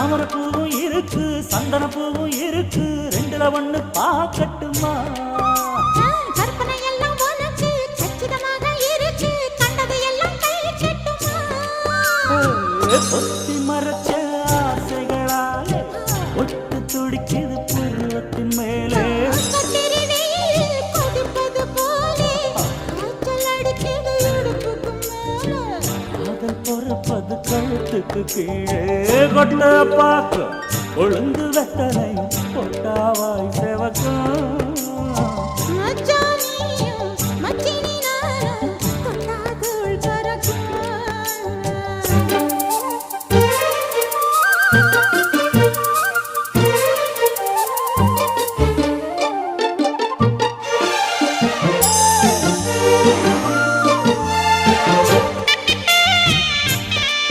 தாமரைப்பூவும் இருக்கு சந்தனப்பூவும் இருக்கு ரெண்டுல ஒண்ணு பாக்கட்டுமா கற்பனை எல்லாம் உனக்கு சச்சிதமாக இருக்கு கண்டது எல்லாம் கை கட்டுமா பொத்தி மறைச்ச ஆசைகளாலே ஒட்டு துடிக்குது பருவத்தின் மேலே கொதிப்பது போலே காய்ச்சல் அடிக்குது இடுப்புக்கு மேலே காதல் பொறப்பது கழுத்துக்கு கீழே கொட்ட பார்க்க கொழுந்து வெத்தனையும் கொட்டாவாய் செவக்கும்